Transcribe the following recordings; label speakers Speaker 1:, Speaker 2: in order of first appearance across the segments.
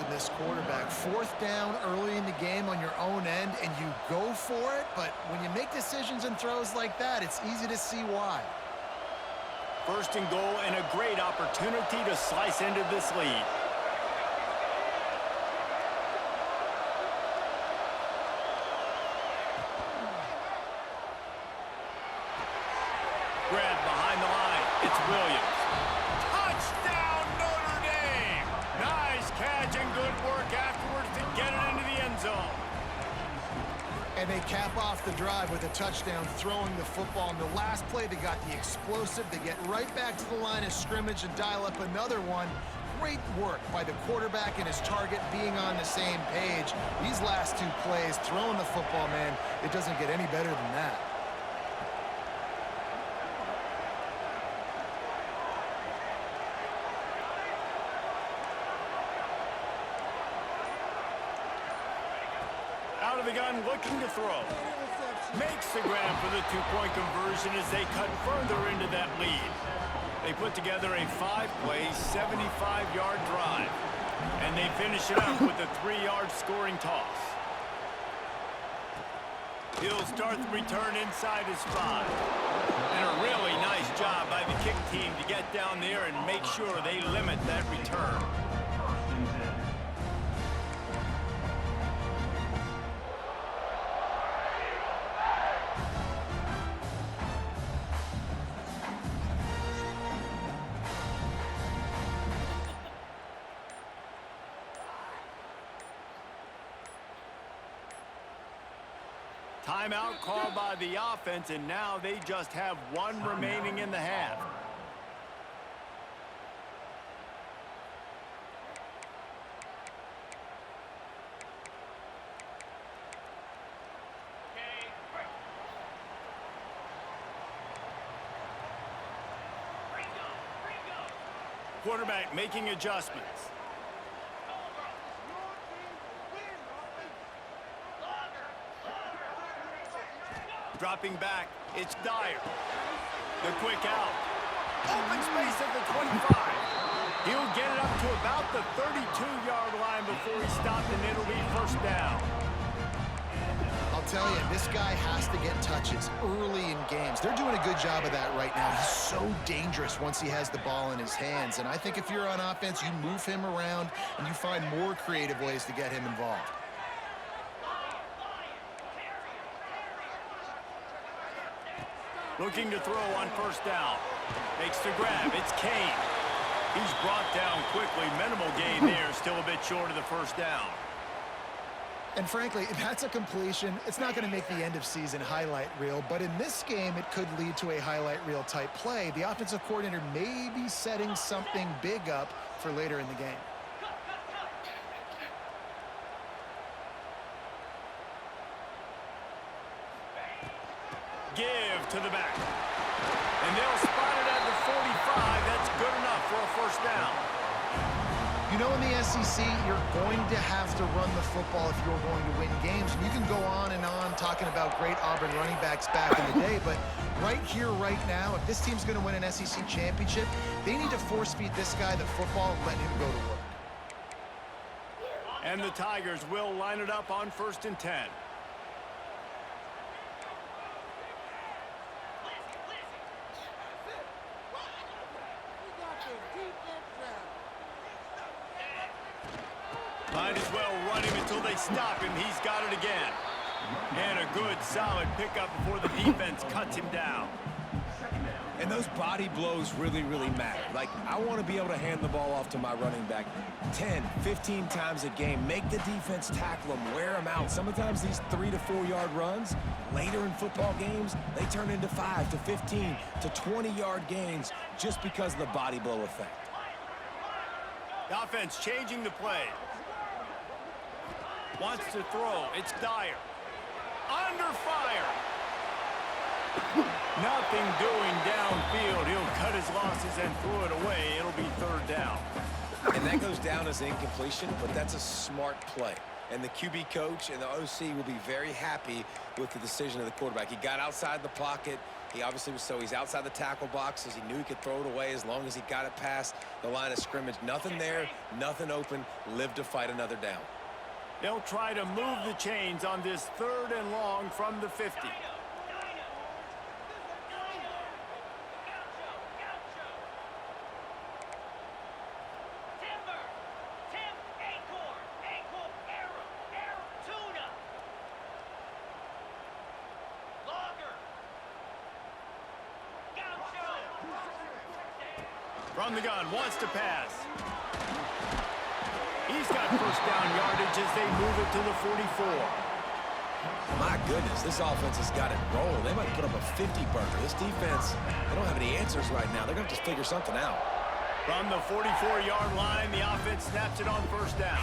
Speaker 1: in this quarterback. Fourth down early in the game on your own end, and you go for it, but when you make decisions and throws like that, it's easy to see why.
Speaker 2: First and goal, and a great opportunity to slice into this lead. Grab behind the line. It's Williams. Touchdown, Notre Dame! Nice catch and good work afterwards to get it into the end zone.
Speaker 1: And they cap off the drive with a touchdown, throwing the football. In the last play, they got the explosive. They get right back to the line of scrimmage and dial up another one. Great work by the quarterback and his target being on the same page. These last two plays, throwing the football, man, it doesn't get any better than that.
Speaker 2: Out of the gun, looking to throw. Makes the grab for the two-point conversion as they cut further into that lead. They put together a 5-play, 75-yard drive. And they finish it up with a 3-yard scoring toss. He'll start the return inside his 5. And a really nice job by the kick team to get down there and make sure they limit that return. Timeout called by the offense, and now they just have one remaining in the half. Quarterback making adjustments. Dropping back, it's Dyer. The quick out. Open space at the 25. He'll get it up to about the 32-yard line before he stopped, and it'll be first down.
Speaker 1: I'll tell you, this guy has to get touches early in games. They're doing a good job of that right now. He's so dangerous once he has the ball in his hands. And I think if you're on offense, you move him around and you find more creative ways to get him involved.
Speaker 2: Looking to throw on first down. Makes the grab. It's Kane. He's brought down quickly. Minimal gain there. Still a bit short of the first down.
Speaker 1: And frankly, that's a completion. It's not going to make the end of season highlight reel, but in this game, it could lead to a highlight reel type play. The offensive coordinator may be setting something big up for later in the game.
Speaker 2: Give to the back. And they'll spot it at the 45. That's good enough for a first down.
Speaker 1: You know, in the SEC, you're going to have to run the football if you're going to win games. You can go on and on talking about great Auburn running backs back in the day, but right here, right now, if this team's going to win an SEC championship, they need to force-feed this guy the football and let him go to work.
Speaker 2: And the Tigers will line it up on 1st and 10. Might as well run him until they stop him. He's got it again. And a good, solid pickup before the defense cuts him down.
Speaker 3: And those body blows really, really matter. Like, I want to be able to hand the ball off to my running back 10, 15 times a game. Make the defense tackle him, wear him out. Sometimes these 3 to 4 yard runs, later in football games, they turn into 5 to 15 to 20 yard gains just because of the body blow effect.
Speaker 2: The offense changing the play. Wants to throw. It's Dyer. Under fire. Nothing doing downfield. He'll cut his losses and throw it away. It'll be 3rd down.
Speaker 3: And that goes down as incompletion, but that's a smart play. And the QB coach and the OC will be very happy with the decision of the quarterback. He got outside the pocket, He obviously was he's outside the tackle boxes. He knew he could throw it away as long as he got it past the line of scrimmage. Nothing there, nothing open. Live to fight another down.
Speaker 2: They'll try to move the chains on this 3rd and long from the 50. From the gun, wants to pass. He's got first down yardage as they move it to the 44.
Speaker 3: My goodness, this offense has got it rolled. They might put up a 50-burger. This defense, they don't have any answers right now. They're going to have to figure something out.
Speaker 2: From the 44-yard line, the offense snaps it on first down.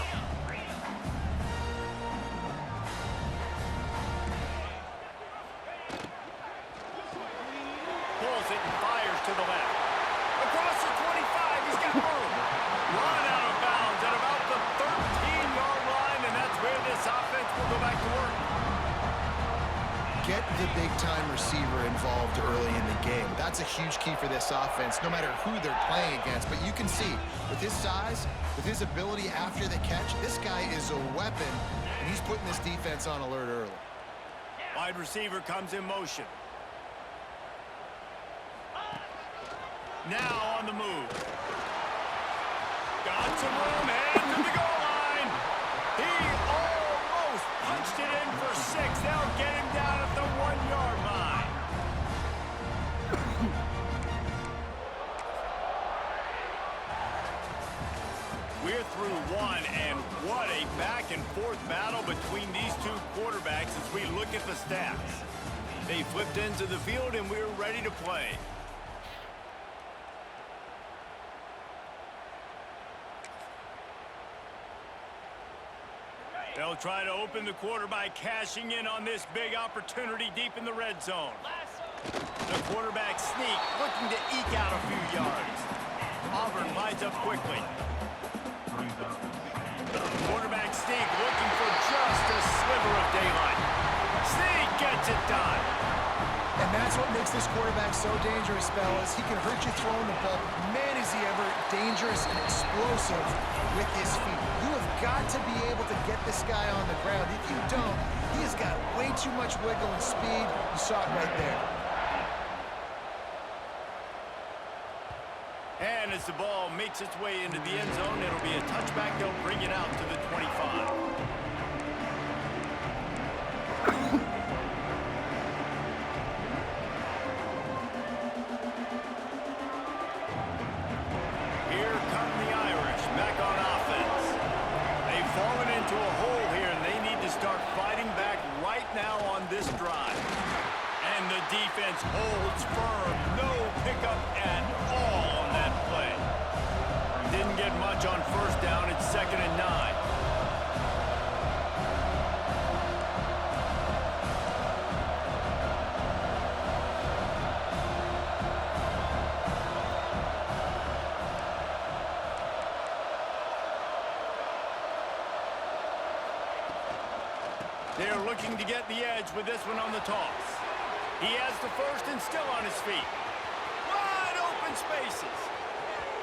Speaker 2: Pulls it and fires to the left. Across the 25, he's got room. Run out of bounds at about the 13-yard line, and that's where this offense will go back to work.
Speaker 1: Get the big-time receiver involved early in the game. That's a huge key for this offense, no matter who they're playing against. But you can see, with his size, with his ability after the catch, this guy is a weapon, and he's putting this defense on alert early.
Speaker 2: Wide receiver comes in motion. Now on the move. Got some room, heading to the goal line. He almost punched it in for 6. They'll get him down at the 1-yard line. We're through one, and what a back-and-forth battle between these two quarterbacks as we look at the stats. They flipped into the field, and we're ready to play. They'll try to open the quarter by cashing in on this big opportunity deep in the red zone. The quarterback sneak, looking to eke out a few yards. Auburn lines up quickly. Quarterback sneak, looking for just a sliver of daylight. Sneak gets it done.
Speaker 1: And that's what makes this quarterback so dangerous, fellas. He can hurt you throwing the ball. Man, is he ever dangerous and explosive with his feet. You have got to be able to get this guy on the ground. If you don't, he has got way too much wiggle and speed. You saw it right there.
Speaker 2: And as the ball makes its way into the end zone, it'll be a touchback. They'll bring it out to the 25. This drive. And the defense holds firm. No pickup at all on that play. Didn't get much on first down. It's 2nd and 9. They're looking to get the edge with this one on the toss. He has the first and still on his feet. Wide open spaces.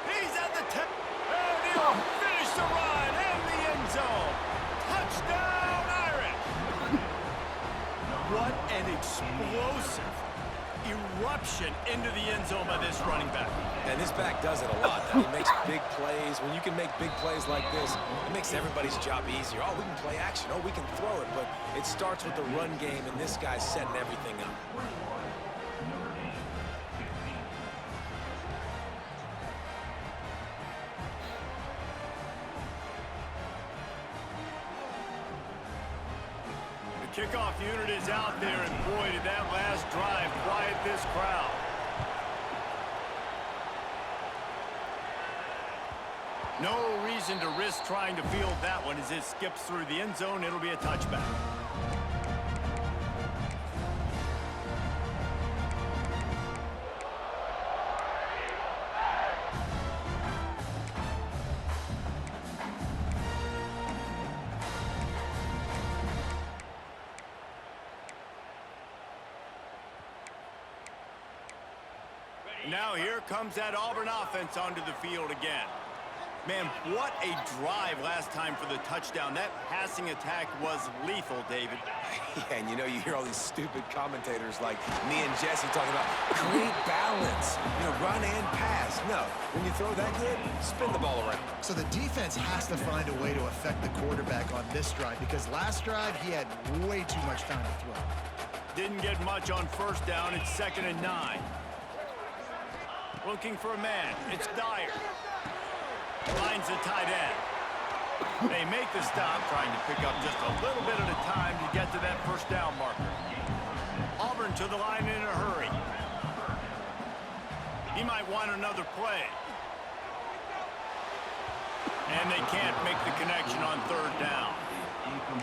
Speaker 2: He's at the 10. And he'll finish the run in the end zone. Touchdown, Irish. What an explosive eruption into the end zone by this running back.
Speaker 3: And this back does it a lot. He makes big plays. When you can make big plays like this, it makes everybody's job easier. Oh, we can play action. Oh, we can throw it. But it starts with the run game, and this guy's setting everything up.
Speaker 2: The kickoff unit is out there, and boy, did that last drive quiet this crowd. No reason to risk trying to field that one as it skips through the end zone. It'll be a touchback. now here comes that Auburn offense onto the field again. Man, what a drive last time for the touchdown. That passing attack was lethal, David.
Speaker 3: Yeah, and you know, you hear all these stupid commentators like me and Jesse talking about great balance, run and pass. No, when you throw that good, spin the ball around.
Speaker 1: So the defense has to find a way to affect the quarterback on this drive, because last drive he had way too much time to throw.
Speaker 2: Didn't get much on first down. It's 2nd and 9. Looking for a man. It's Dyer. Finds the tight end. They make the stop, trying to pick up just a little bit at a time to get to that first down marker. Auburn to the line in a hurry. He might want another play. And they can't make the connection on 3rd down.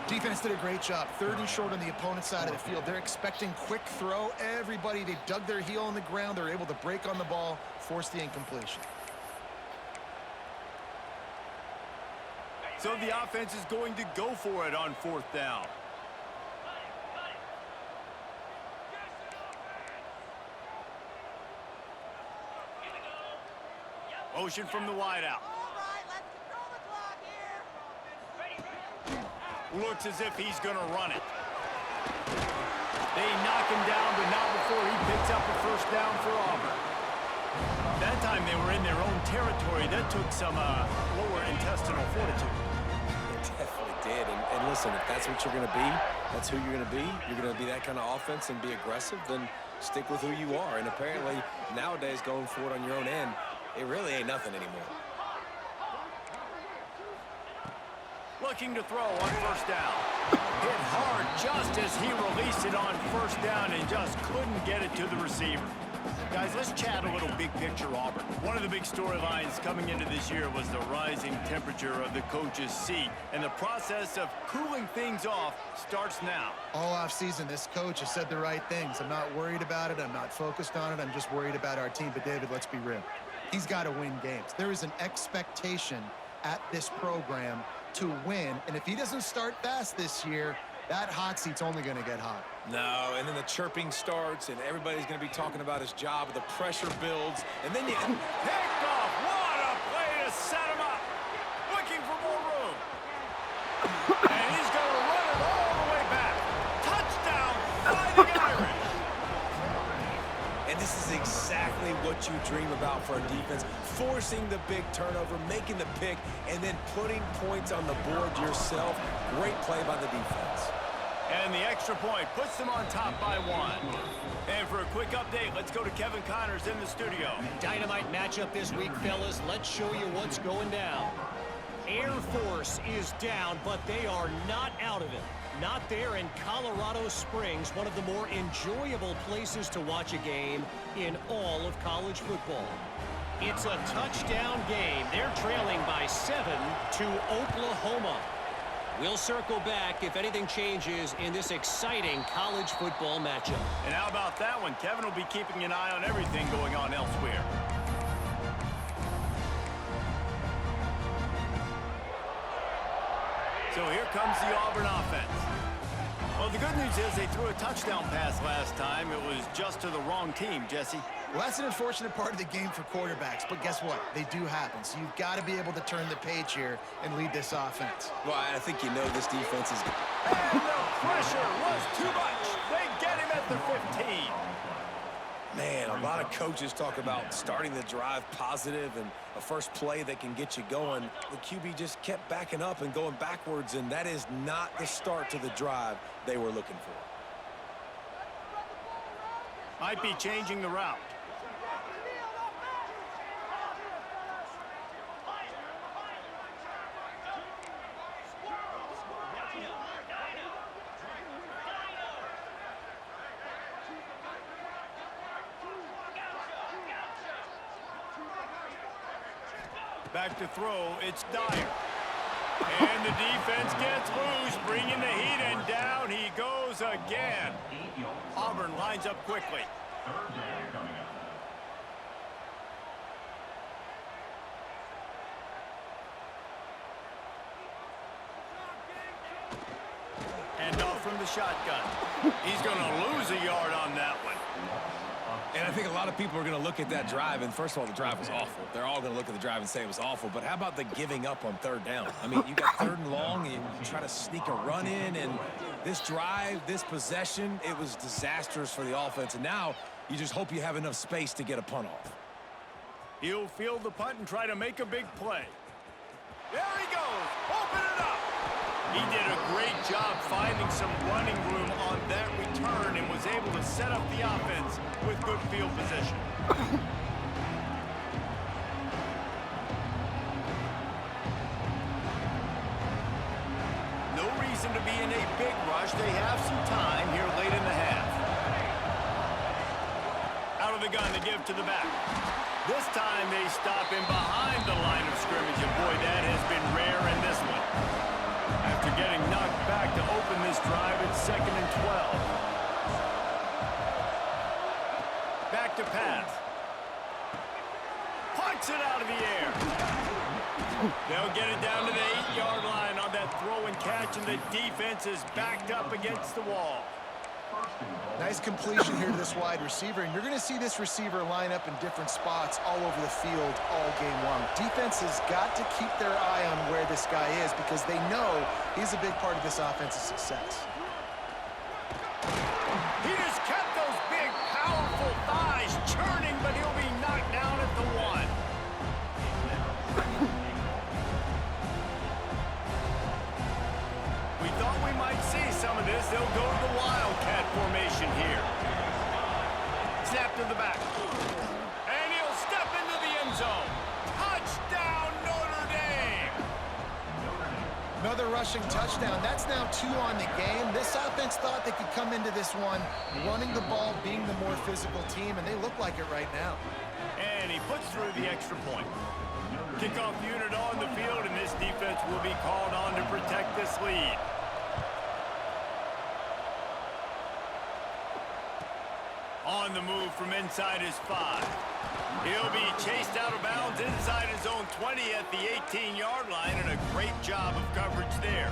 Speaker 1: Defense did a great job. 3rd and short on the opponent's side of the field. They're expecting quick throw. Everybody, they dug their heel on the ground. They're able to break on the ball, force the incompletion.
Speaker 2: So the offense is going to go for it on 4th down. Motion from the wideout. Looks as if he's going to run it. They knock him down, but not before he picks up a first down for Auburn. That time they were in their own territory. That took some lower intestinal fortitude.
Speaker 3: Definitely did. And listen, if that's what you're going to be, that's who you're going to be. You're going to be that kind of offense and be aggressive, then stick with who you are. And apparently, nowadays, going for it on your own end, it really ain't nothing anymore.
Speaker 2: Looking to throw on first down. Hit hard just as he released it on first down and just couldn't get it to the receiver. Guys, let's chat a little big picture Auburn. One of the big storylines coming into this year was the rising temperature of the coach's seat. And the process of cooling things off starts now.
Speaker 1: All offseason, this coach has said the right things. I'm not worried about it. I'm not focused on it. I'm just worried about our team. But, David, let's be real. He's got to win games. There is an expectation at this program to win. And if he doesn't start fast this year, that hot seat's only going to get hot.
Speaker 3: No, and then the chirping starts, and everybody's going to be talking about his job, the pressure builds, and then you...
Speaker 2: Picked off! What a play to set him up! Looking for more room. And he's going to run it all the way back. Touchdown, Fighting Irish!
Speaker 3: And this is exactly what you dream about for a defense. Forcing the big turnover, making the pick, and then putting points on the board yourself. Great play by the defense.
Speaker 2: And the extra point puts them on top by 1. And for a quick update, let's go to Kevin Connors in the studio.
Speaker 4: Dynamite matchup this week, fellas. Let's show you what's going down. Air Force is down, but they are not out of it. Not there in Colorado Springs, one of the more enjoyable places to watch a game in all of college football. It's a touchdown game. They're trailing by 7 to Oklahoma. We'll circle back if anything changes in this exciting college football matchup.
Speaker 2: And how about that one? Kevin will be keeping an eye on everything going on elsewhere. So here comes the Auburn offense. Well, the good news is they threw a touchdown pass last time. It was just to the wrong team, Jesse.
Speaker 1: Well, that's an unfortunate part of the game for quarterbacks, but guess what? They do happen. So you've got to be able to turn the page here and lead this offense.
Speaker 3: Well, I think you know this defense is...
Speaker 2: And the pressure was too much. They get him at the 15.
Speaker 3: Man, a lot of coaches talk about starting the drive positive and a first play that can get you going. The QB just kept backing up and going backwards, and that is not the start to the drive they were looking for.
Speaker 2: Might be changing the route. Back to throw, it's Dyer. And the defense gets loose, bringing the heat, and down he goes again. Auburn lines up quickly. And off from the shotgun. He's going to lose a yard on that one.
Speaker 3: And I think a lot of people are going to look at that drive, and first of all, the drive was awful. They're all going to look at the drive and say it was awful, but how about the giving up on third down? I mean, you got third and long, and you try to sneak a run in, and this drive, this possession, it was disastrous for the offense, and now you just hope you have enough space to get a punt off.
Speaker 2: He'll field the punt and try to make a big play. There he goes. Open it up. He did a great job finding some running room on that return and was able to set up the offense with good field position. No reason to be in a big rush. They have some time here late in the half. Out of the gun to give to the back. This time they stop him behind the line of scrimmage, and boy, that has been rare in this one. After getting knocked back to open this drive, it's 2nd and 12. Back to pass. Punts it out of the air. They'll get it down to the 8-yard line on that throw and catch, and the defense is backed up against the wall.
Speaker 1: Nice completion here to this wide receiver, and you're going to see this receiver line up in different spots all over the field all game long. Defense has got to keep their eye on where this guy is because they know he's a big part of this offense's success.
Speaker 2: He just kept those big, powerful thighs churning, but he'll be knocked down at the 1. We thought we might see some of this. They'll go to the Wildcat formation here. Snap to the back. And he'll step into the end zone. Touchdown, Notre Dame!
Speaker 1: Another rushing touchdown. That's now 2 on the game. This offense thought they could come into this one running the ball, being the more physical team, and they look like it right now.
Speaker 2: And he puts through the extra point. Kickoff unit on the field, and this defense will be called on to protect this lead. On the move from inside his 5. He'll be chased out of bounds inside his own 20 at the 18-yard line, and a great job of coverage there.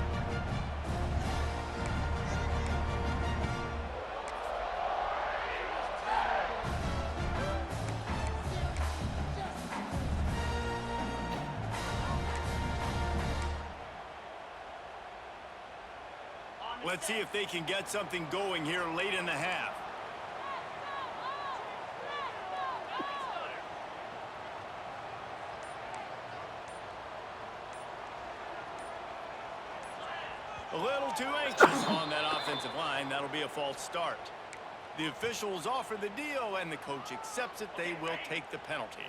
Speaker 2: Let's see if they can get something going here late in the half. A little too anxious on that offensive line. That'll be a false start. The officials offer the deal, and the coach accepts it. They will take the penalty.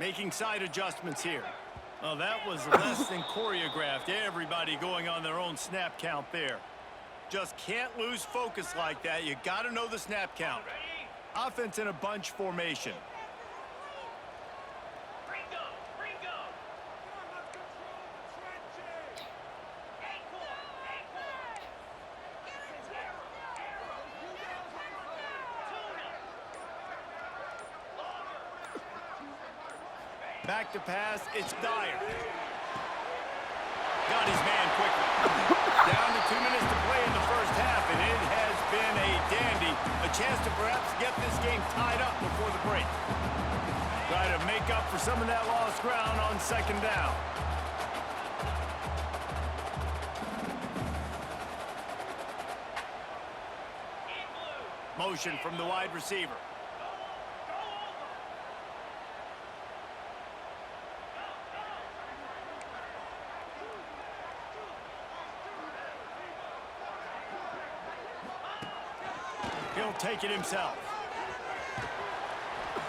Speaker 2: Making side adjustments here. Well, that was less than choreographed. Everybody going on their own snap count there. Just can't lose focus like that. You got to know the snap count. Offense in a bunch formation. Back to pass, it's Dyer. Got his man quickly. Down to 2 minutes to play in the first half, and it has been a dandy. A chance to perhaps get this game tied up before the break. Try to make up for some of that lost ground on 2nd down. Motion from the wide receiver. He'll take it himself.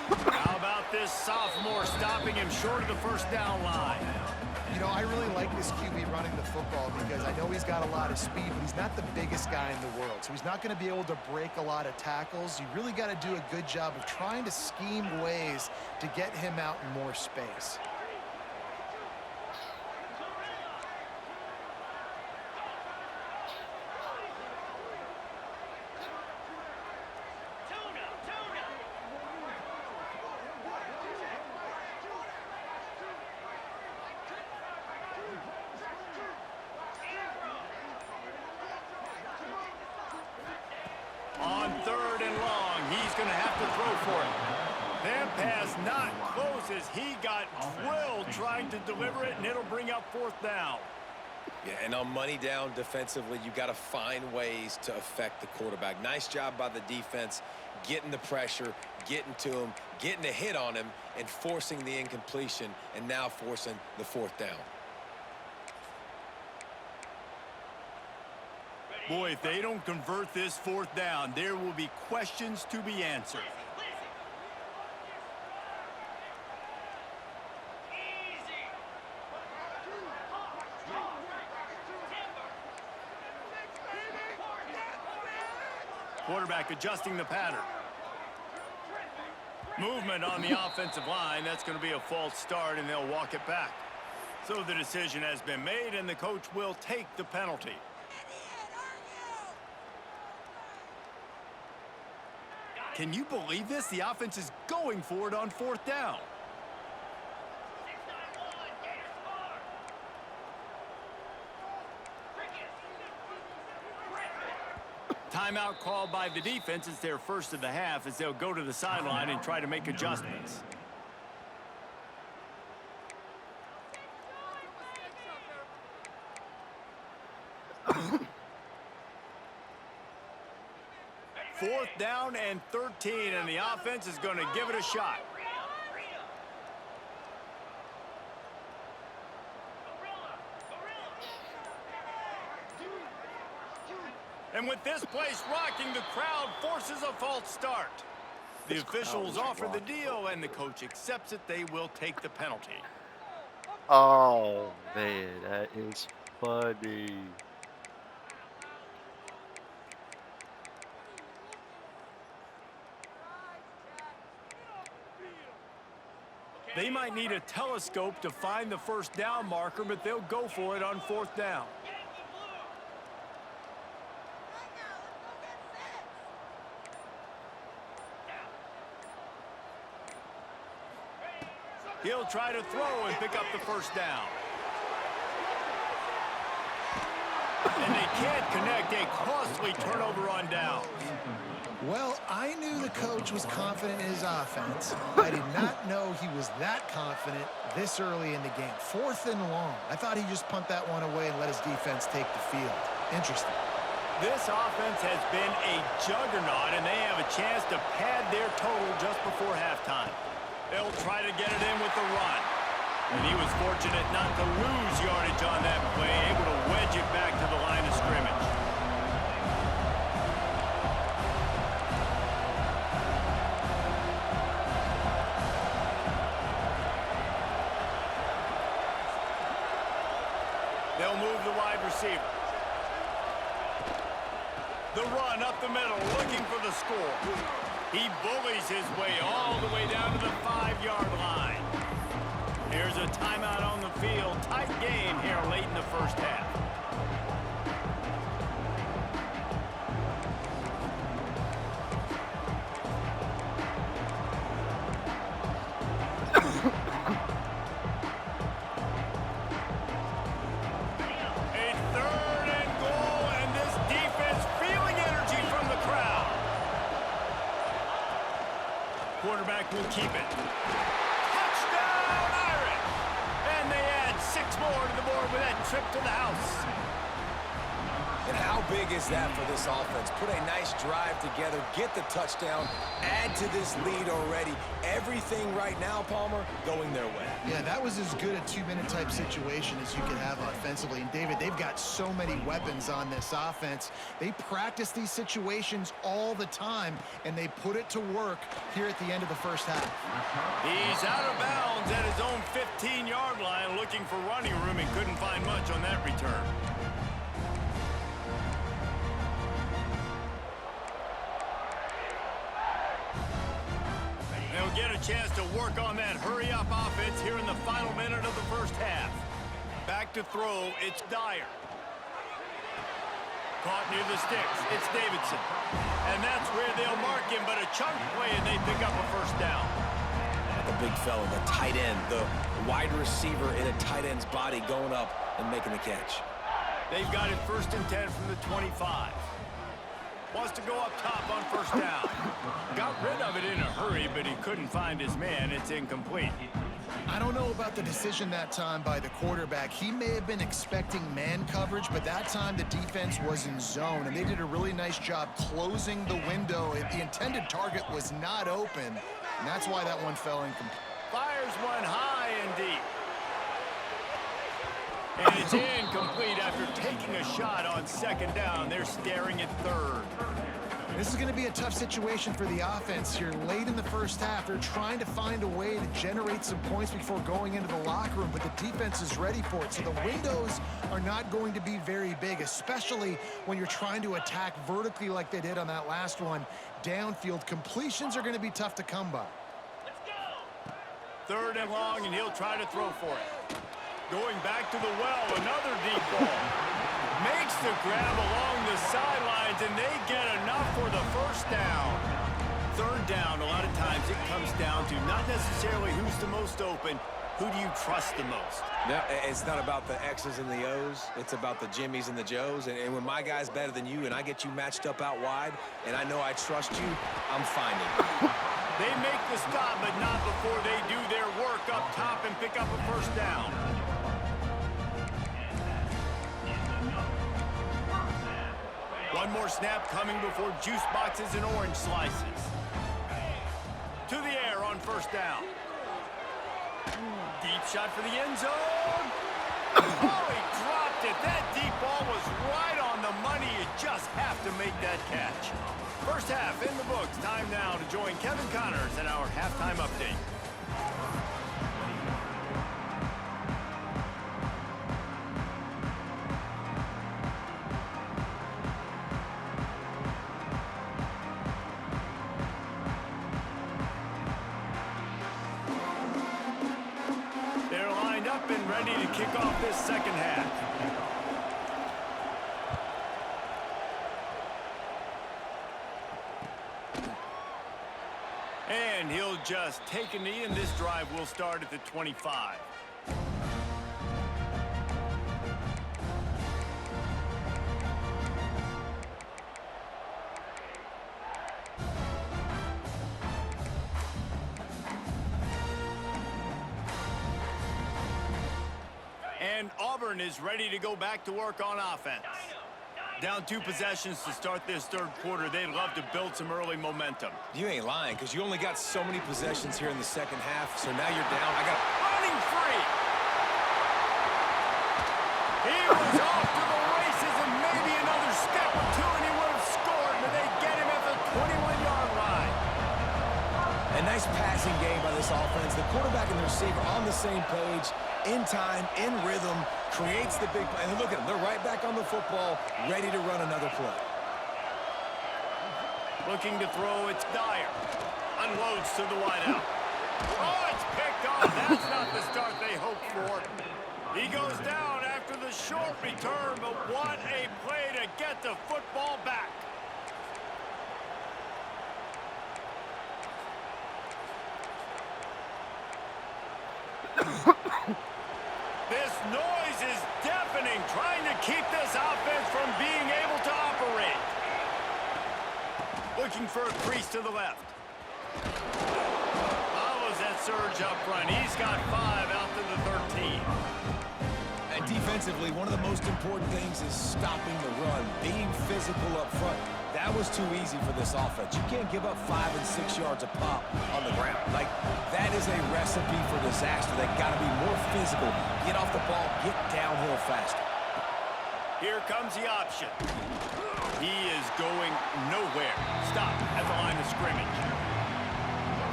Speaker 2: How about this sophomore stopping him short of the first down line?
Speaker 1: You know, I really like this QB running the football because I know he's got a lot of speed, but he's not the biggest guy in the world. So he's not going to be able to break a lot of tackles. You really got to do a good job of trying to scheme ways to get him out in more space.
Speaker 2: he's going to have to throw for it. That pass not close as he got drilled trying to deliver it, and it'll bring up 4th down.
Speaker 3: Yeah, and on money down defensively, you got to find ways to affect the quarterback. Nice job by the defense, getting the pressure, getting to him, getting a hit on him, and forcing the incompletion, and now forcing the 4th down.
Speaker 2: Boy, if they don't convert this 4th down, there will be questions to be answered. Quarterback adjusting the pattern. Movement on the offensive line. That's going to be a false start, and they'll walk it back. So the decision has been made, and the coach will take the penalty. Can you believe this? The offense is going for it on 4th down. Timeout called by the defense. It's their first of the half as they'll go to the sideline and try to make adjustments. Fourth down and 13, and the offense is going to give it a shot. And with this place rocking, the crowd forces a false start. The officials offer the deal, and the coach accepts it. They will take the penalty.
Speaker 5: Oh, man, that is funny.
Speaker 2: They might need a telescope to find the first down marker, but they'll go for it on 4th down. He'll try to throw and pick up the first down. And they can't connect. A costly turnover on downs.
Speaker 1: Well, I knew the coach was confident in his offense. I did not know he was that confident this early in the game. 4th and long. I thought he'd just punt that one away and let his defense take the field. Interesting.
Speaker 2: This offense has been a juggernaut, and they have a chance to pad their total just before halftime. They'll try to get it in with the run. And he was fortunate not to lose yardage on that play, able to wedge it back to the line of scrimmage. They'll move the wide receiver. The run up the middle, looking for the score. He bullies his way all the way down to the 5-yard line. Here's a timeout on the field. Tight game here late in the first half. A 3rd and goal, and this defense feeling energy from the crowd. Quarterback will keep it. Touchdown, Irish! And they add 6 more to the board with that trip to the house.
Speaker 3: And how big is that for this offense? Put a nice drive together, get the touchdown, add to this lead already. Everything right now, Palmer, going their way.
Speaker 1: Yeah, that was as good a 2-minute type situation as you could have offensively. And, David, they've got so many weapons on this offense. They practice these situations all the time, and they put it to work here at the end of the first half.
Speaker 2: He's out of bounds at his own 15-yard line, looking for running room and couldn't find much on that return. They'll get a chance to work on that hurry-up offense here in the final minute of the first half. Back to throw, it's Dyer. Caught near the sticks, it's Davidson. And that's where they'll mark him, but a chunk play, and they pick up a first down.
Speaker 3: The big fella, the tight end, the wide receiver in a tight end's body going up and making the catch.
Speaker 2: They've got it 1st and 10 from the 25. Wants to go up top on first down. Got rid of it in a hurry, but he couldn't find his man. It's incomplete.
Speaker 1: I don't know about the decision that time by the quarterback. He may have been expecting man coverage, but that time the defense was in zone, and they did a really nice job closing the window. The intended target was not open, and that's why that one fell incomplete.
Speaker 2: Fires one high and deep. And it's incomplete after taking a shot on second down. They're staring at third.
Speaker 1: This is going to be a tough situation for the offense here. Late in the first half, they're trying to find a way to generate some points before going into the locker room, but the defense is ready for it. So the windows are not going to be very big, especially when you're trying to attack vertically like they did on that last one. Downfield completions are going to be tough to come by.
Speaker 2: Third and long, and he'll try to throw for it. Going back to the well, another deep ball. Makes the grab along the sidelines, and they get enough for the first down. Third down, a lot of times it comes down to not necessarily who's the most open, who do you trust the most?
Speaker 3: No, it's not about the X's and the O's. It's about the Jimmies and the Joes. And when my guy's better than you and I get you matched up out wide and I know I trust you, I'm finding you.
Speaker 2: They make the stop, but not before they do their work up top and pick up a first down. One more snap coming before juice boxes and orange slices. To the air on first down. Deep shot for the end zone. Oh, he dropped it. That deep ball was right on the money. You just have to make that catch. First half in the books. Time now to join Kevin Connors in our halftime update. And ready to kick off this second half. And he'll just take a knee, and this drive will start at the 25. And Auburn is ready to go back to work on offense. Down 2 possessions to start this third quarter. They'd love to build some early momentum.
Speaker 3: You ain't lying, because you only got so many possessions here in the second half, so now you're down.
Speaker 2: Running free. He was off to the races, and maybe another step or two, and he would have scored, but they get him at the 21-yard line.
Speaker 3: A nice passing game by this offense. The quarterback and the receiver on the same page, in time, in rhythm, creates the big play. And look at them. They're right back on the football, ready to run another play.
Speaker 2: Looking to throw, it's Dyer. Unloads to the wideout. Oh, it's picked off. That's not the start they hoped for. He goes down after the short return, but what a play to get the football back. This noise is deafening, trying to keep this offense from being able to operate. Looking for a crease to the left. Follows that surge up front. He's got 5 out to the 13.
Speaker 3: And defensively, one of the most important things is stopping the run, being physical up front. That was too easy for this offense. You can't give up 5 and 6 yards a pop on the ground. Like, that is a recipe for disaster. They got to be more physical, get off the ball, get downhill faster.
Speaker 2: Here comes the option. He is going nowhere. Stop at the line of scrimmage.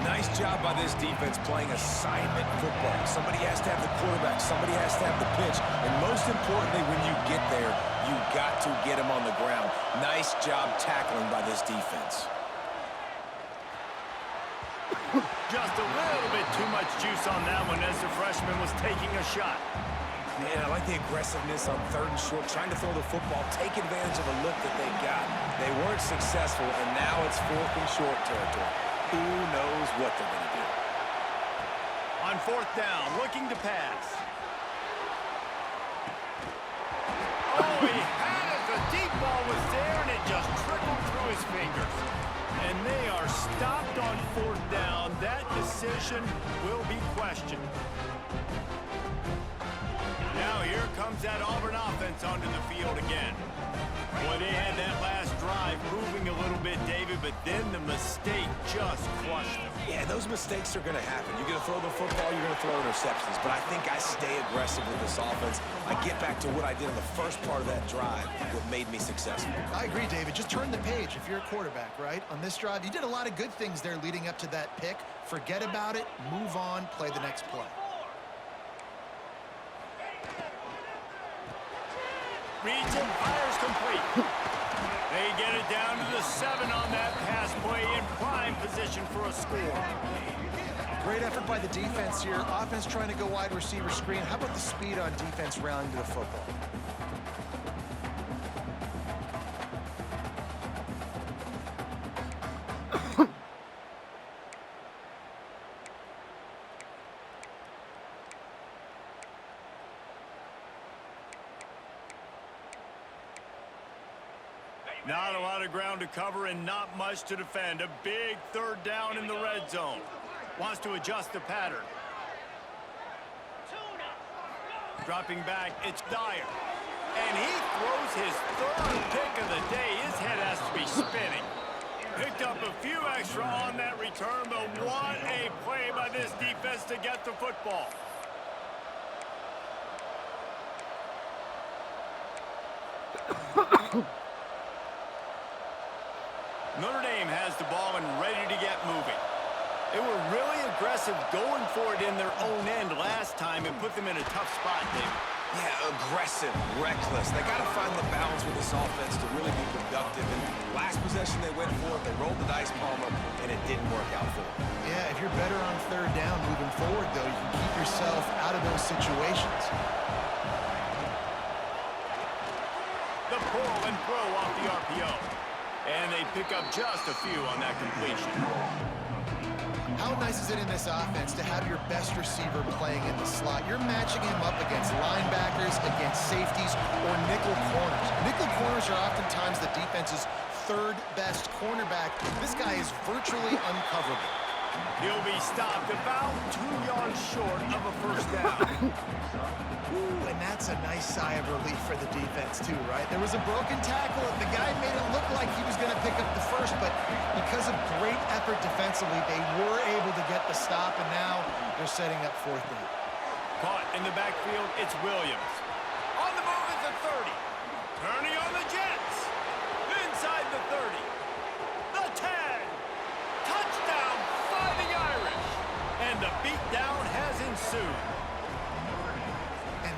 Speaker 3: Nice job by this defense playing assignment football. Somebody has to have the quarterback. Somebody has to have the pitch. And most importantly, when you get there, you got to get him on the ground. Nice job tackling by this defense.
Speaker 2: Just a little bit too much juice on that one as the freshman was taking a shot.
Speaker 3: Man, I like the aggressiveness on 3rd and short, trying to throw the football, take advantage of a look that they got. They weren't successful, and now it's 4th and short territory. Who knows what they're going to do?
Speaker 2: On 4th down, looking to pass. Oh, he had it. The deep ball was there, and it just trickled through his stopped on 4th down. That decision will be questioned. Now here comes that Auburn offense onto the field again. Boy, they had that last drive moving a little bit, David, but then the mistake just crushed them.
Speaker 3: Yeah, those mistakes are going to happen. You're going to throw the football, you're going to throw interceptions. But I think I stay aggressive with this offense. I get back to what I did in the first part of that drive, what made me successful.
Speaker 1: I agree, David. Just turn the page if you're a quarterback, right? On this drive, you did a lot of good things there leading up to that pick. Forget about it, move on, play the next play.
Speaker 2: Reads and fires complete. They get it down to the 7 on that pass play in prime position for a score.
Speaker 1: Great effort by the defense here. Offense trying to go wide receiver screen. How about the speed on defense rounding to the football?
Speaker 2: Not a lot of ground to cover and not much to defend. A big 3rd down in the red zone. Wants to adjust the pattern. Dropping back, it's Dyer. And he throws his 3rd pick of the day. His head has to be spinning. Picked up a few extra on that return, but what a play by this defense to get the football. Notre Dame has the ball and ready to get moving. They were really aggressive going for it in their own end last time and put them in a tough spot, David.
Speaker 3: Yeah, aggressive, reckless. They got to find the balance with this offense to really be productive. And last possession they went for it, they rolled the dice, Palmer, and it didn't work out for them.
Speaker 1: Yeah, if you're better on 3rd down moving forward, though, you can keep yourself out of those situations.
Speaker 2: The pull and throw off the RPO. And they pick up just a few on that completion.
Speaker 1: How nice is it in this offense to have your best receiver playing in the slot? You're matching him up against linebackers, against safeties, or nickel corners. Nickel corners are oftentimes the defense's 3rd best cornerback. This guy is virtually uncoverable.
Speaker 2: He'll be stopped about 2 yards short of a 1st down.
Speaker 1: Ooh, and that's a nice sigh of relief for the defense too, right? There was a broken tackle, and the guy made it look like he was going to pick up the 1st, but because of great effort defensively, they were able to get the stop, and now they're setting up 4th down.
Speaker 2: Caught in the backfield, it's Williams. On the move at the 30. Turning on the Jets. Inside the 30. The 10. Touchdown, Fighting Irish. And the beatdown has ensued.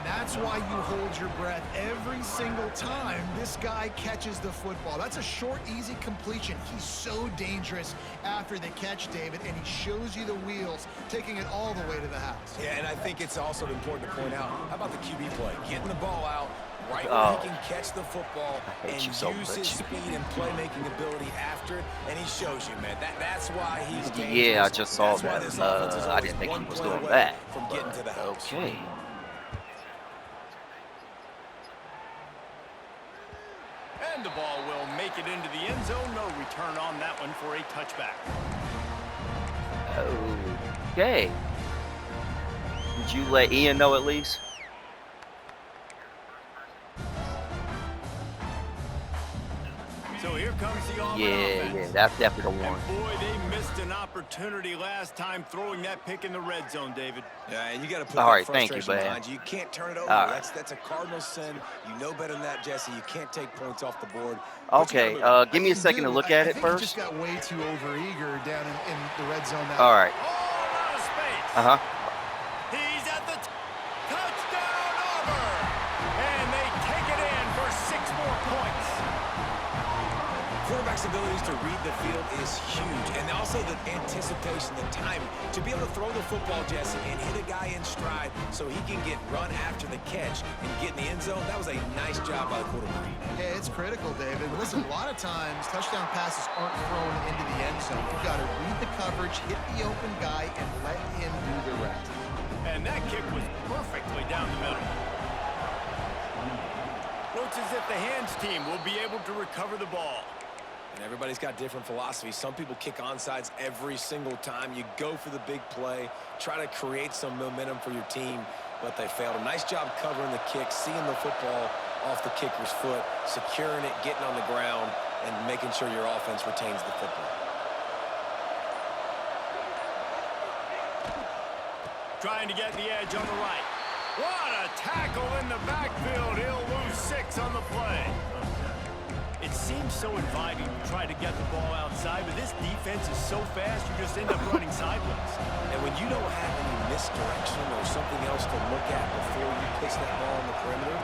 Speaker 1: That's why you hold your breath every single time this guy catches the football. That's a short, easy completion. He's so dangerous after the catch, David, and he shows you the wheels, taking it all the way to the house.
Speaker 3: Yeah, and I think it's also important to point out, how about the QB play? Getting the ball out right where he can catch the football and use his speed and playmaking ability after it, and he shows you, man. That's why he's dangerous.
Speaker 5: Yeah, I just saw that. I didn't think he was doing that.
Speaker 3: From getting to the house.
Speaker 5: Okay.
Speaker 2: And the ball will make it into the end zone. No return on that one for a touchback.
Speaker 5: Okay. Did you let Ian know at least?
Speaker 2: So here comes the Auburn
Speaker 5: Yeah,
Speaker 2: offense.
Speaker 5: that's definitely the one.
Speaker 2: And boy, they missed an opportunity last time throwing that pick in the red zone, David.
Speaker 3: Yeah, and you got to put
Speaker 5: All
Speaker 3: that
Speaker 5: right, thank you,
Speaker 3: frustration
Speaker 5: man.
Speaker 3: behind you. You can't turn it over. That's a cardinal sin. You know better than that, Jesse. You can't take points off the board.
Speaker 5: Okay, give me a second to look at it
Speaker 1: I think
Speaker 5: first.
Speaker 1: he just got way too overeager down in the red zone.
Speaker 5: All right.
Speaker 2: All out of space.
Speaker 5: Uh-huh.
Speaker 2: He's at the touchdown, Auburn. And they take it in for 6 more points.
Speaker 3: Quarterback's abilities to read the field is huge, and also the anticipation, the timing. To be able to throw the football, Jesse, and hit a guy in stride so he can get run after the catch and get in the end zone, that was a nice job by the quarterback.
Speaker 1: Yeah, it's critical, David. Listen, a lot of times touchdown passes aren't thrown into the end zone. You've got to read the coverage, hit the open guy, and let him do the rest.
Speaker 2: And that kick was perfectly down the middle. Looks as if the hands team will be able to recover the ball.
Speaker 3: And everybody's got different philosophies. Some people kick onside every single time. You go for the big play, try to create some momentum for your team, but they failed. A nice job covering the kick, seeing the football off the kicker's foot, securing it, getting on the ground, and making sure your offense retains the football.
Speaker 2: Trying to get the edge on the right. What a tackle in the backfield. He'll lose 6 on the play. It seems so inviting to try to get the ball outside, but this defense is so fast you just end up running sideways.
Speaker 3: And when you don't have any misdirection or something else to look at before you pitch that ball on the perimeter,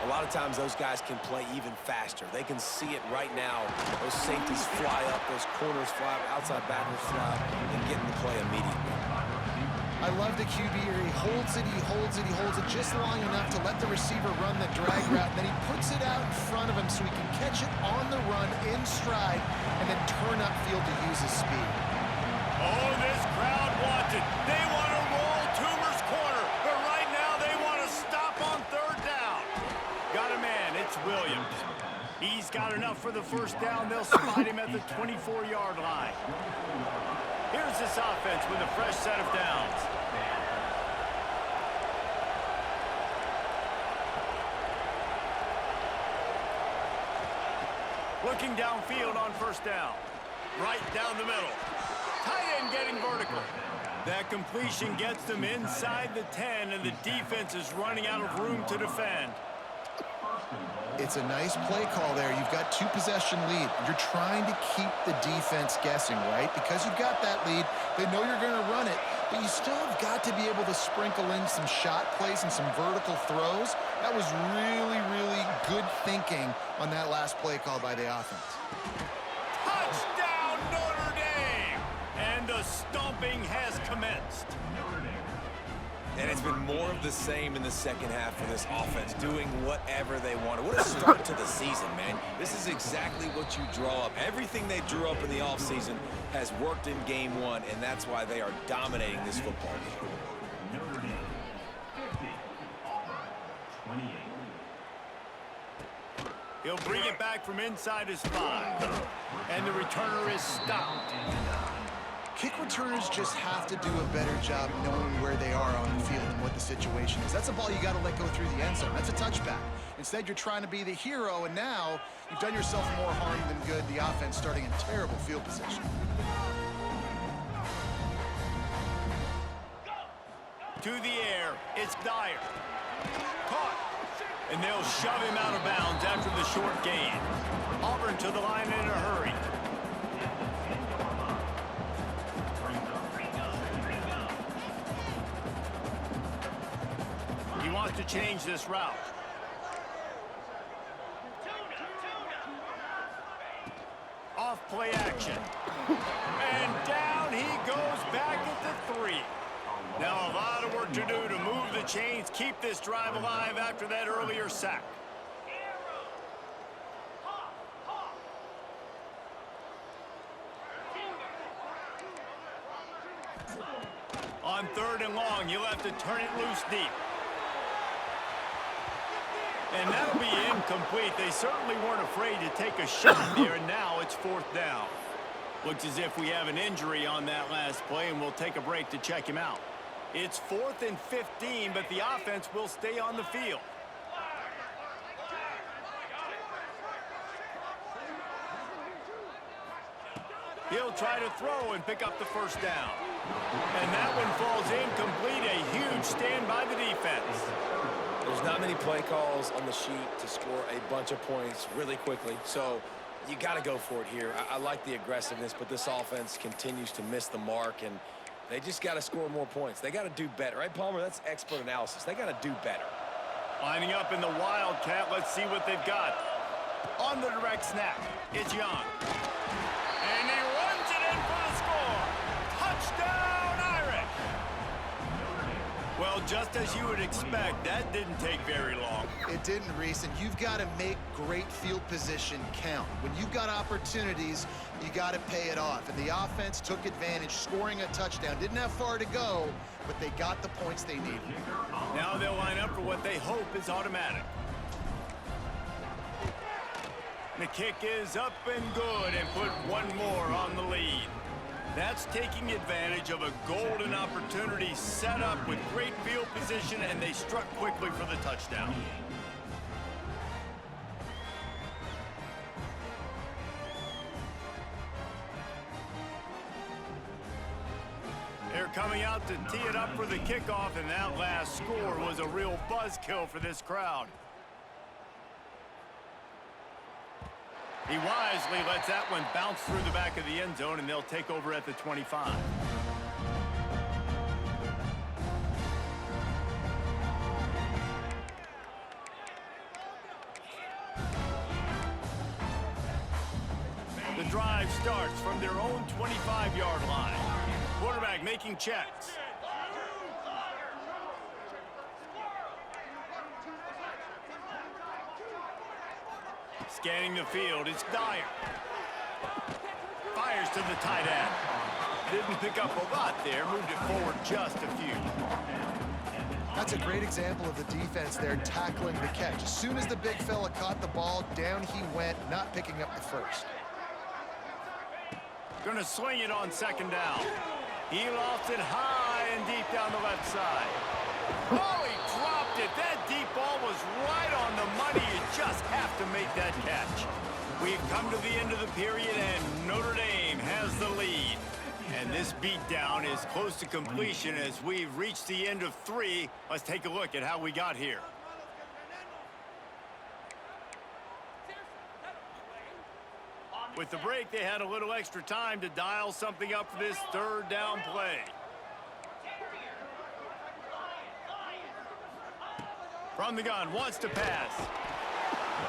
Speaker 3: a lot of times those guys can play even faster. They can see it right now. Those safeties fly up, those corners fly up, outside backers fly up, and get in the play immediately.
Speaker 1: I love the QB here. He holds it, he holds it, he holds it just long enough to let the receiver run the drag route. Then he puts it out in front of him so he can catch it on the run in stride and then turn upfield to use his speed.
Speaker 2: Oh, this crowd wants it. They want to roll Toomer's corner, but right now they want to stop on 3rd down. Got a man. It's Williams. He's got enough for the first down. They'll spot him at the 24-yard line. Here's this offense with a fresh set of downs. Looking downfield on 1st down. Right down the middle. Tight end getting vertical. That completion gets them inside the 10, and the defense is running out of room to defend.
Speaker 1: It's a nice play call there. You've got 2-possession lead. You're trying to keep the defense guessing, right? Because you've got that lead, they know you're going to run it, but you still have got to be able to sprinkle in some shot plays and some vertical throws. That was really, really good thinking on that last play call by the offense.
Speaker 2: Touchdown, Notre Dame! And the stomping has commenced.
Speaker 3: And it's been more of the same in the second half for this offense, doing whatever they wanted. What a start to the season, man. This is exactly what you draw up. Everything they drew up in the offseason has worked in game 1, and that's why they are dominating this football game.
Speaker 6: Notre Dame 50, Auburn 28.
Speaker 2: He'll bring it back from inside his 5. And the returner is stopped.
Speaker 1: Kick returners just have to do a better job knowing where they are on the field and what the situation is. That's a ball you got to let go through the end zone. That's a touchback. Instead, you're trying to be the hero, and now you've done yourself more harm than good. The offense starting in terrible field position.
Speaker 2: To the air, it's Dyer. Caught. And they'll shove him out of bounds after the short gain. Auburn to the line in a hurry. He wants to change this route. Off play action. And down he goes back at the 3. Now a lot of work to do to move the chains, keep this drive alive after that earlier sack. On 3rd and long, you'll have to turn it loose deep. And that'll be incomplete. They certainly weren't afraid to take a shot there, and now it's 4th down. Looks as if we have an injury on that last play, and we'll take a break to check him out. It's 4th and 15, but the offense will stay on the field. He'll try to throw and pick up the first down. And that one falls incomplete. A huge stand by the defense.
Speaker 3: There's not many play calls on the sheet to score a bunch of points really quickly, so you got to go for it here. I like the aggressiveness, but this offense continues to miss the mark, and they just got to score more points. They got to do better, right, Palmer? That's expert analysis. They got to do better.
Speaker 2: Lining up in the Wildcat. Let's see what they've got. On the direct snap, it's Young. And he runs it in for the score. Touchdown, Irish. Well, just as you would expect, that didn't take very long.
Speaker 1: It didn't, Reese, and you've got to make great field position count. When you've got opportunities, you got to pay it off. And the offense took advantage, scoring a touchdown. Didn't have far to go, but they got the points they needed.
Speaker 2: Now they'll line up for what they hope is automatic. The kick is up and good and put one more on the lead. That's taking advantage of a golden opportunity set up with great field position, and they struck quickly for the touchdown. They're coming out to tee it up for the kickoff, and that last score was a real buzzkill for this crowd. He wisely lets that one bounce through the back of the end zone, and they'll take over at the 25. The drive starts from their own 25-yard line. Quarterback making checks. Scanning the field, it's Dyer. Fires to the tight end. Didn't pick up a lot there, moved it forward just a few.
Speaker 1: That's a great example of the defense there tackling the catch. As soon as the big fella caught the ball, down he went, not picking up the first.
Speaker 2: Gonna swing it on second down. He lost it high and deep down the left side. Oh, he dropped it. That deep ball was right on the money. You just have to make that catch. We've come to the end of the period, and Notre Dame has the lead. And this beatdown is close to completion as we've reached the end of 3. Let's take a look at how we got here. With the break, they had a little extra time to dial something up for this third down play. From the gun, wants to pass.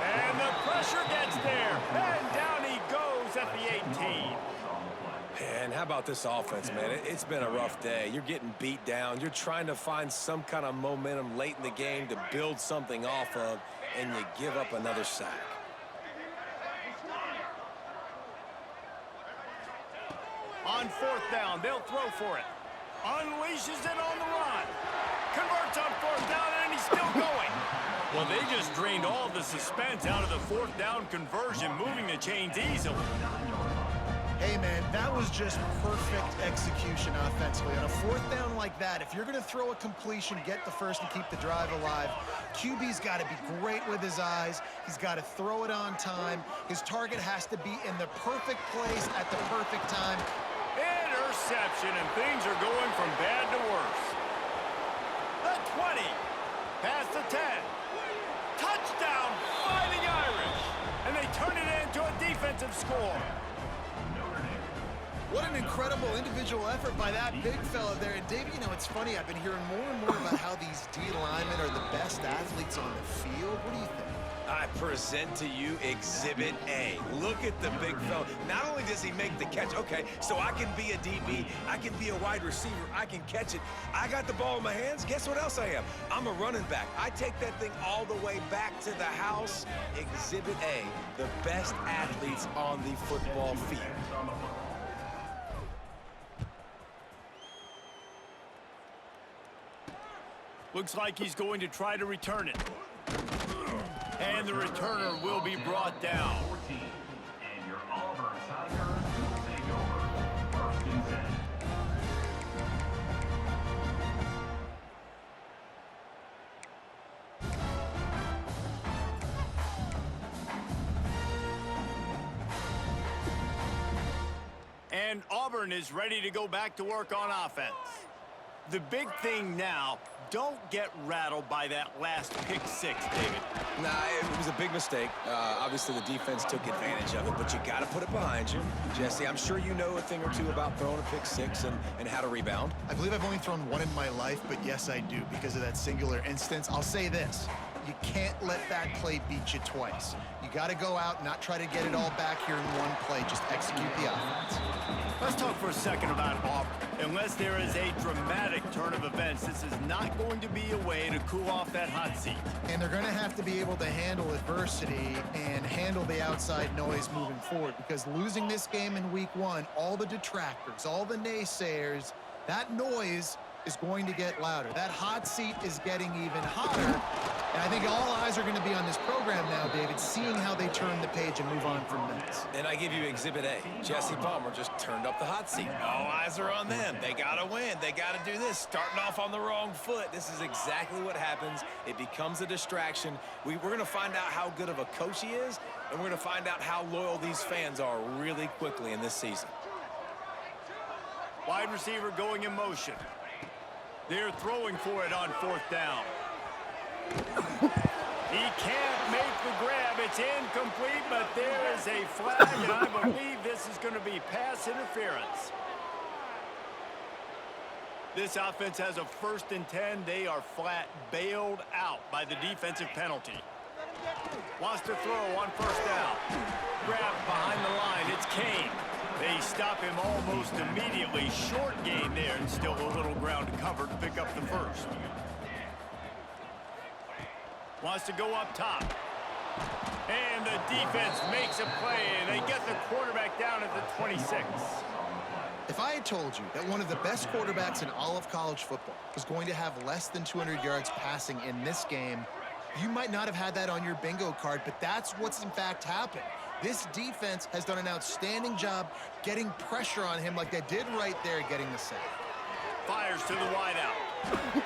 Speaker 2: And the pressure gets there. And down he goes at the 18.
Speaker 3: And how about this offense, man? It's been a rough day. You're getting beat down. You're trying to find some kind of momentum late in the game to build something off of, and you give up another sack.
Speaker 2: On fourth down, they'll throw for it. Unleashes it on the run. Converts on fourth down, and he's still going. Well, they just drained all the suspense out of the fourth down conversion, moving the chains easily.
Speaker 1: Hey, man, that was just perfect execution offensively. On a fourth down like that, if you're going to throw a completion, get the first and keep the drive alive, QB's got to be great with his eyes. He's got to throw it on time. His target has to be in the perfect place at the perfect time.
Speaker 2: Interception, and things are going from bad to worse. The 20, past the 10. Touchdown, Fighting Irish. And they turn it into a defensive score.
Speaker 1: What an incredible individual effort by that big fella there. And, Davey, you know, it's funny. I've been hearing more and more about how these D linemen are the best athletes on the field. What do you think?
Speaker 3: I present to you Exhibit A. Look at the big fella. Not only does he make the catch, okay, so I can be a DB, I can be a wide receiver, I can catch it. I got the ball in my hands. Guess what else I am? I'm a running back. I take that thing all the way back to the house. Exhibit A, the best athletes on the football field.
Speaker 2: Looks like he's going to try to return it. And the returner will be brought down.
Speaker 6: 14, and your Auburn Tigers will take over 1st and 10.
Speaker 2: And Auburn is ready to go back to work on offense. The big thing now, don't get rattled by that last pick six, David.
Speaker 3: Nah, it was a big mistake. Obviously, the defense took advantage of it, but you got to put it behind you. Jesse, I'm sure you know a thing or two about throwing a pick six and how to rebound.
Speaker 1: I believe I've only thrown one in my life, but yes, I do because of that singular instance. I'll say this. You can't let that play beat you twice. You got to go out and not try to get it all back here in one play. Just execute the offense.
Speaker 2: Let's talk for a second about Auburn. Unless there is a dramatic turn of events, this is not going to be a way to cool off that hot seat.
Speaker 1: And they're going to have to be able to handle adversity and handle the outside noise moving forward because losing this game in week 1, all the detractors, all the naysayers, that noise is going to get louder. That hot seat is getting even hotter. And I think all eyes are going to be on this program now, David, seeing how they turn the page and move on from this.
Speaker 3: And I give you Exhibit A. Jesse Palmer just turned up the hot seat. All eyes are on them. They got to win. They got to do this. Starting off on the wrong foot. This is exactly what happens. It becomes a distraction. We're going to find out how good of a coach he is, and we're going to find out how loyal these fans are really quickly in this season.
Speaker 2: Wide receiver going in motion. They're throwing for it on 4th down. He can't make the grab. It's incomplete, but there is a flag, and I believe this is going to be pass interference. This offense has a 1st and 10. They are flat bailed out by the defensive penalty. Wants to throw on 1st down. Grab behind the line. It's Kane. They stop him almost immediately. Short gain there, and still a little ground to cover to pick up the 1st. Wants to go up top. And the defense makes a play, and they get the quarterback down at the 26.
Speaker 1: If I had told you that one of the best quarterbacks in all of college football was going to have less than 200 yards passing in this game, you might not have had that on your bingo card, but that's what's in fact happened. This defense has done an outstanding job getting pressure on him like they did right there, getting the sack.
Speaker 2: Fires to the wideout.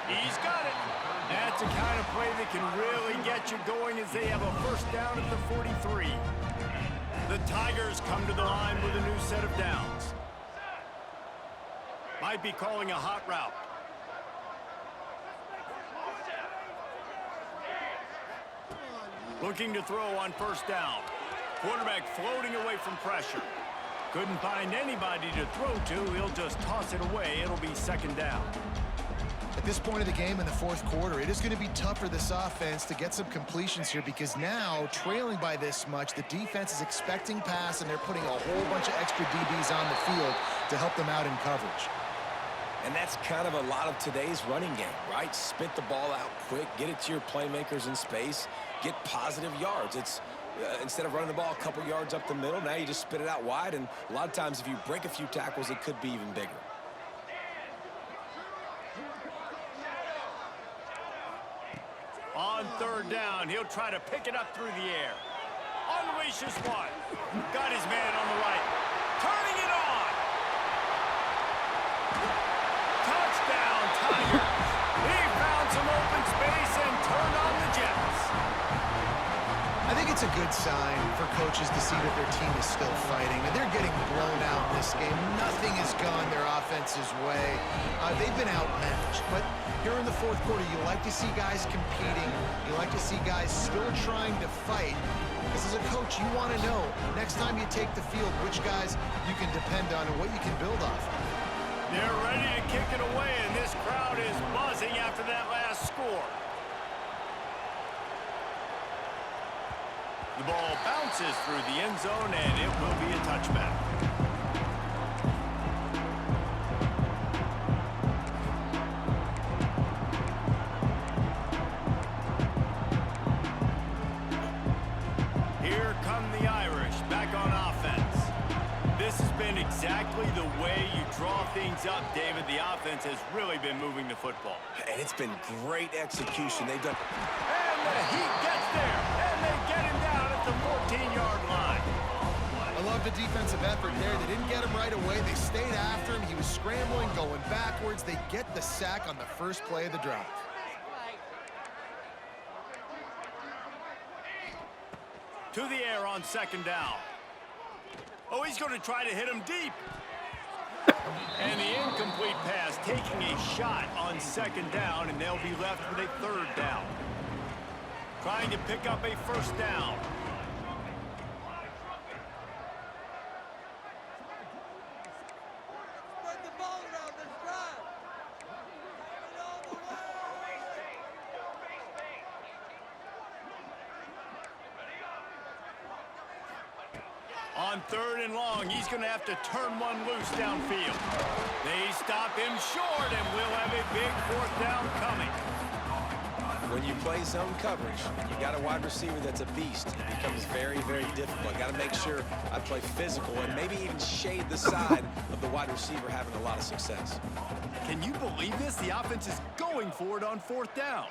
Speaker 2: He's got it. That's the kind of play that can really get you going as they have a 1st down at the 43. The Tigers come to the line with a new set of downs. Might be calling a hot route. Looking to throw on 1st down. Quarterback floating away from pressure. Couldn't find anybody to throw to. He'll just toss it away. It'll be 2nd down.
Speaker 1: At this point of the game in the 4th quarter, it is going to be tough for this offense to get some completions here because now, trailing by this much, the defense is expecting pass, and they're putting a whole bunch of extra DBs on the field to help them out in coverage.
Speaker 3: And that's kind of a lot of today's running game, right? Spit the ball out quick, get it to your playmakers in space, get positive yards. It's instead of running the ball a couple yards up the middle, now you just spit it out wide, and a lot of times if you break a few tackles, it could be even bigger.
Speaker 2: On 3rd down, he'll try to pick it up through the air. Unleashes one. Got his man on the right. Turning it on. Touchdown, Tigers. He found some open space and turned on the Jets.
Speaker 1: I think it's a good sign for coaches to see that their team is still fighting, and they're getting blown out in this game. Nothing has gone their offense's way. They've been outmatched, but here in the 4th quarter, you like to see guys competing. You like to see guys still trying to fight. Because as a coach, you want to know, next time you take the field, which guys you can depend on and what you can build off of.
Speaker 2: They're ready to kick it away, and this crowd is buzzing after that last score. The ball bounces through the end zone, and it will be a touchback. Here come the Irish back on offense. This has been exactly the way you draw things up, David. The offense has really been moving the football.
Speaker 3: And it's been great execution. They've done...
Speaker 2: And the Heat gets there, and they get him down at the 14-yard line.
Speaker 1: I love the defensive effort there. They didn't get him right away. They stayed after him. He was scrambling, going backwards. They get the sack on the 1st play of the drive.
Speaker 2: To the air on 2nd down. Oh, he's going to try to hit him deep. And the incomplete pass taking a shot on 2nd down, and they'll be left with a 3rd down. Trying to pick up a 1st down. On 3rd and long, he's going to have to turn one loose downfield. They stop him short, and we'll have a big 4th down coming.
Speaker 3: when you play zone coverage, you got a wide receiver that's a beast. It becomes very, very difficult. I got to make sure I play physical and maybe even shade the side of the wide receiver having a lot of success.
Speaker 2: Can you believe this? The offense is going for it on 4th down.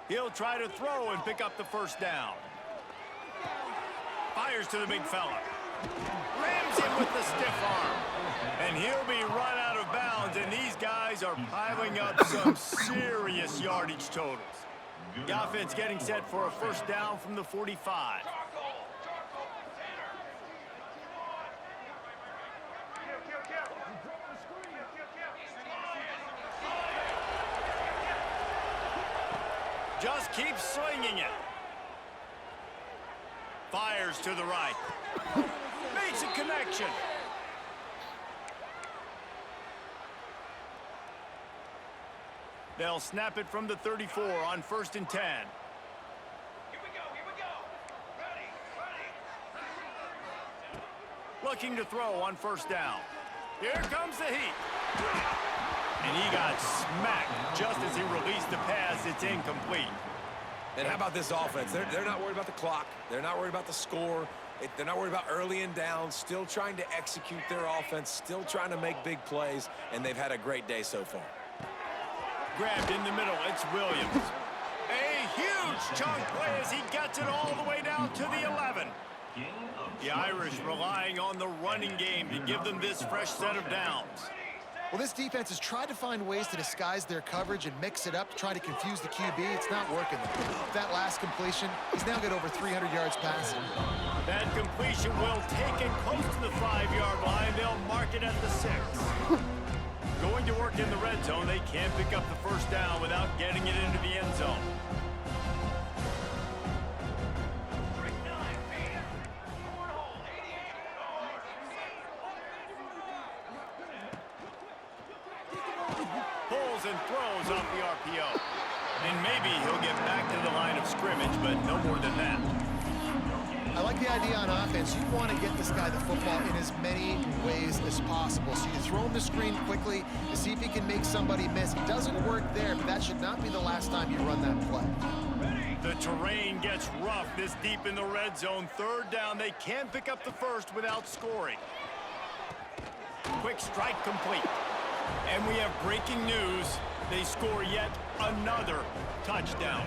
Speaker 2: He'll try to throw and pick up the 1st down. Fires to the big fella. Rams him with the stiff arm. And he'll be run out of bounds, and these guys are piling up some serious yardage totals. The offense getting set for a 1st down from the 45. Just keep swinging it. Fires to the right. Makes a connection. They'll snap it from the 34 on 1st and 10.
Speaker 6: Here we go. Ready.
Speaker 2: Looking to throw on 1st down. Here comes the heat. And he got smacked just as he released the pass. It's incomplete.
Speaker 3: And how about this offense? They're not worried about the clock. They're not worried about the score. They're not worried about early and down. Still trying to execute their offense. Still trying to make big plays. And they've had a great day so far.
Speaker 2: Grabbed in the middle. It's Williams. A huge chunk play as he gets it all the way down to the 11. The Irish relying on the running game to give them this fresh set of downs.
Speaker 1: Well, this defense has tried to find ways to disguise their coverage and mix it up to try to confuse the QB. It's not working. That last completion, he's now got over 300 yards passing.
Speaker 2: That completion will take it close to the 5-yard line. They'll mark it at the 6. Going to work in the red zone, they can't pick up the 1st down without getting it into the end zone. Pulls and throws off the RPO. And maybe he'll get back to the line of scrimmage, but no more than that.
Speaker 1: I like the idea on offense. You want to get this guy the football in as many ways as possible. So you throw him the screen quickly to see if he can make somebody miss. It doesn't work there, but that should not be the last time you run that play.
Speaker 2: The terrain gets rough this deep in the red zone. 3rd down. They can't pick up the 1st without scoring. Quick strike complete. And we have breaking news. They score yet another touchdown.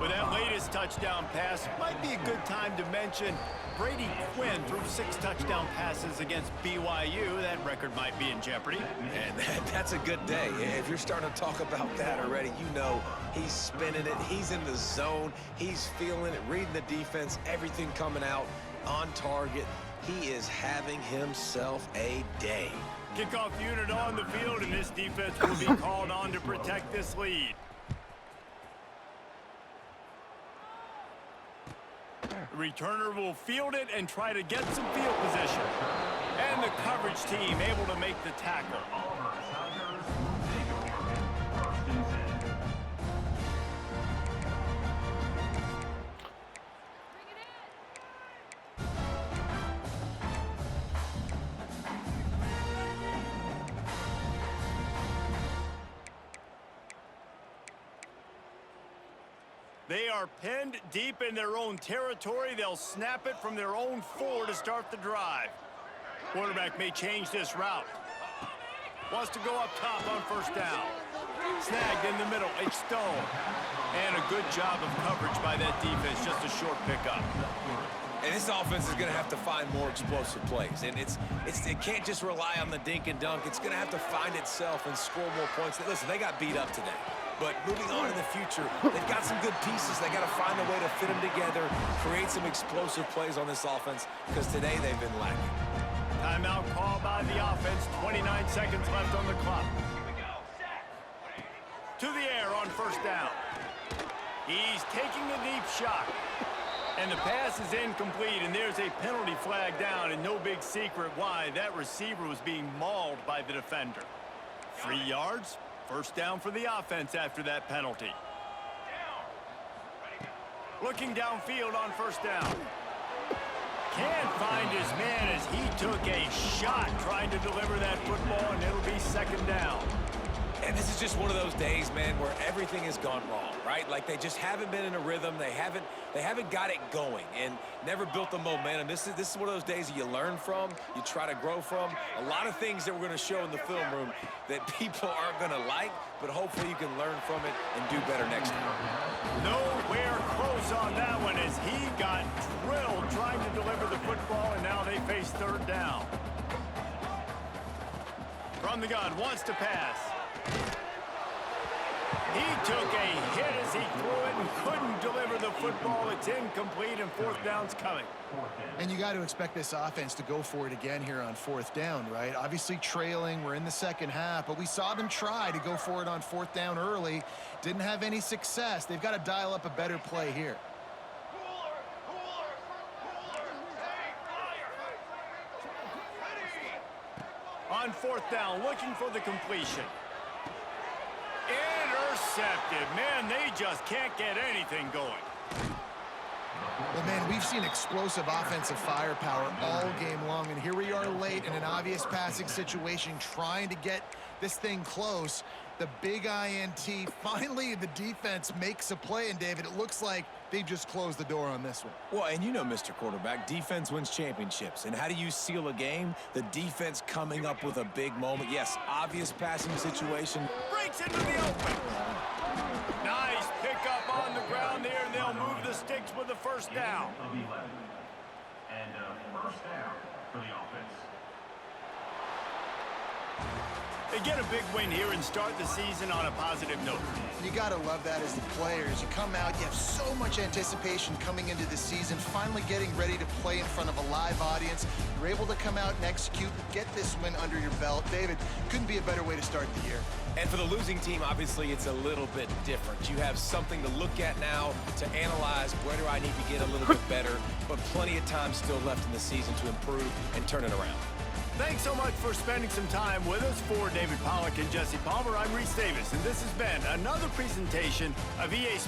Speaker 2: With that latest touchdown pass, might be a good time to mention Brady Quinn threw 6 touchdown passes against BYU. That record might be in jeopardy.
Speaker 3: And that's a good day. If you're starting to talk about that already, you know he's spinning it. He's in the zone. He's feeling it, reading the defense, everything coming out on target. He is having himself a day.
Speaker 2: Kickoff unit on the field, and this defense will be called on to protect this lead. The returner will field it and try to get some field position. And the coverage team able to make the tackle.
Speaker 6: Auburn Tigers, they go for it. 1st and 10.
Speaker 2: They are pinned deep in their own territory. They'll snap it from their own 4 to start the drive. Quarterback may change this route. Wants to go up top on 1st down. Snagged in the middle. It's Stone. And a good job of coverage by that defense. Just a short pickup.
Speaker 3: And this offense is going to have to find more explosive plays. And it can't just rely on the dink and dunk. It's going to have to find itself and score more points. Listen, they got beat up today. But moving on in the future, they've got some good pieces. They got to find a way to fit them together, create some explosive plays on this offense, because today they've been lacking.
Speaker 2: Timeout call by the offense. 29 seconds left on the clock. To the air on 1st down. He's taking a deep shot. And the pass is incomplete, and there's a penalty flag down, and no big secret why. That receiver was being mauled by the defender. 3 yards. 1st down for the offense after that penalty. Looking downfield on first down. Can't find his man as he took a shot trying to deliver that football, and it'll be second down.
Speaker 3: And this is just one of those days, man, where everything has gone wrong, right? Like they just haven't been in a rhythm. They haven't got it going and never built the momentum. This is one of those days that you learn from, you try to grow from. A lot of things that we're going to show in the film room that people aren't going to like, but hopefully you can learn from it and do better next time.
Speaker 2: Nowhere close on that one as he got drilled trying to deliver the football, and now they face third down. From the gun, wants to pass. He took a hit as he threw it and couldn't deliver the football. It's incomplete, and fourth down's coming.
Speaker 1: And you got to expect this offense to go for it again here on fourth down, right? Obviously trailing, we're in the second half, but we saw them try to go for it on fourth down early. Didn't have any success. They've got to dial up a better play here.
Speaker 2: On fourth down, looking for the completion. Intercepted. Man, they just can't get anything going.
Speaker 1: Well, man, we've seen explosive offensive firepower all game long, and here we are late in an obvious passing situation trying to get this thing close. The big INT, finally the defense makes a play, and David, it looks like they just closed the door on this one.
Speaker 3: Well, and you know, Mr. Quarterback, defense wins championships. And how do you seal a game? The defense coming up with a big moment. Yes, obvious passing situation.
Speaker 2: Breaks into the open. Nice pickup on the ground there, and they'll move the sticks with the first down.
Speaker 6: And first down for the offense.
Speaker 2: They get a big win here and start the season on a positive note.
Speaker 1: You got to love that as the players. You come out, you have so much anticipation coming into the season, finally getting ready to play in front of a live audience. You're able to come out and execute, get this win under your belt. David, couldn't be a better way to start the year.
Speaker 3: And for the losing team, obviously, it's a little bit different. You have something to look at now to analyze where do I need to get a little bit better, but plenty of time still left in the season to improve and turn it around.
Speaker 2: Thanks so much for spending some time with us. For David Pollack and Jesse Palmer, I'm Reese Davis, and this has been another presentation of EA Sports.